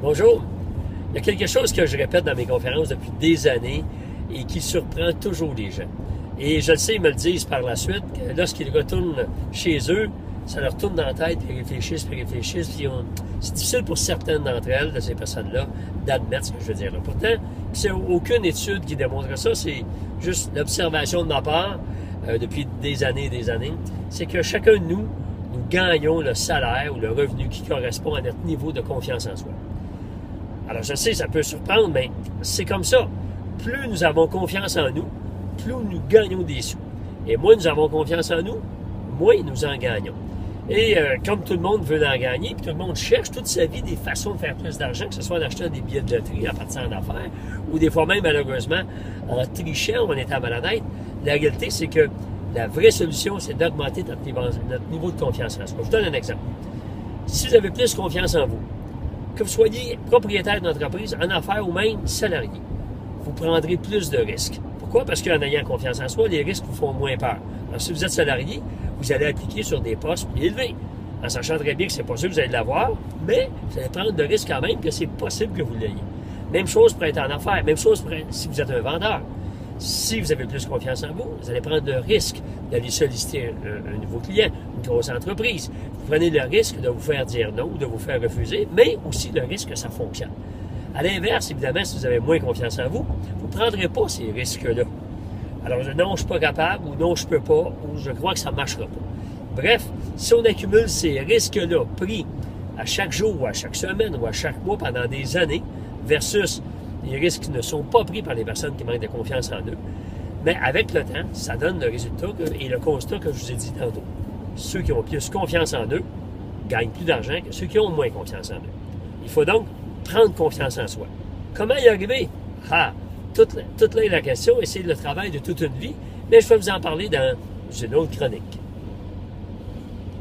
Bonjour. Il y a quelque chose que je répète dans mes conférences depuis des années et qui surprend toujours les gens. Et je le sais, ils me le disent par la suite, que lorsqu'ils retournent chez eux, ça leur tourne dans la tête, puis ils réfléchissent, puis c'est difficile pour certaines d'entre elles, de ces personnes-là, d'admettre ce que je veux dire là. Pourtant, c'est aucune étude qui démontre ça, c'est juste l'observation de ma part, depuis des années et des années, c'est que chacun de nous gagnons le salaire ou le revenu qui correspond à notre niveau de confiance en soi. Alors, je sais, ça peut surprendre, mais c'est comme ça. Plus nous avons confiance en nous, plus nous gagnons des sous. Et moins nous avons confiance en nous, moins nous en gagnons. Et comme tout le monde veut en gagner, puis tout le monde cherche toute sa vie des façons de faire plus d'argent, que ce soit en achetant des billets de loterie, en partant d'affaires, ou des fois même, malheureusement, en trichant ou en étant malhonnête, la réalité, c'est que la vraie solution, c'est d'augmenter notre niveau de confiance en soi. Je vous donne un exemple. Si vous avez plus confiance en vous, que vous soyez propriétaire d'une entreprise, en affaires ou même salarié, vous prendrez plus de risques. Pourquoi? Parce qu'en ayant confiance en soi, les risques vous font moins peur. Alors, si vous êtes salarié, vous allez appliquer sur des postes plus élevés, en sachant très bien que c'est pas sûr que vous allez l'avoir, mais vous allez prendre de risques quand même que c'est possible que vous l'ayez. Même chose pour être en affaires, même chose pour si vous êtes un vendeur. Si vous avez plus confiance en vous, vous allez prendre le risque d'aller solliciter un nouveau client, une grosse entreprise. Vous prenez le risque de vous faire dire non ou de vous faire refuser, mais aussi le risque que ça fonctionne. À l'inverse, évidemment, si vous avez moins confiance en vous, vous ne prendrez pas ces risques-là. Alors, non, je ne suis pas capable, ou non, je ne peux pas, ou je crois que ça ne marchera pas. Bref, si on accumule ces risques-là pris à chaque jour, ou à chaque semaine, ou à chaque mois pendant des années, versus les risques qui ne sont pas pris par les personnes qui manquent de confiance en eux, mais avec le temps, ça donne le résultat et le constat que je vous ai dit tantôt. Ceux qui ont plus confiance en eux gagnent plus d'argent que ceux qui ont moins confiance en eux. Il faut donc prendre confiance en soi. Comment y arriver? Toute là est la question et c'est le travail de toute une vie, mais je vais vous en parler dans une autre chronique.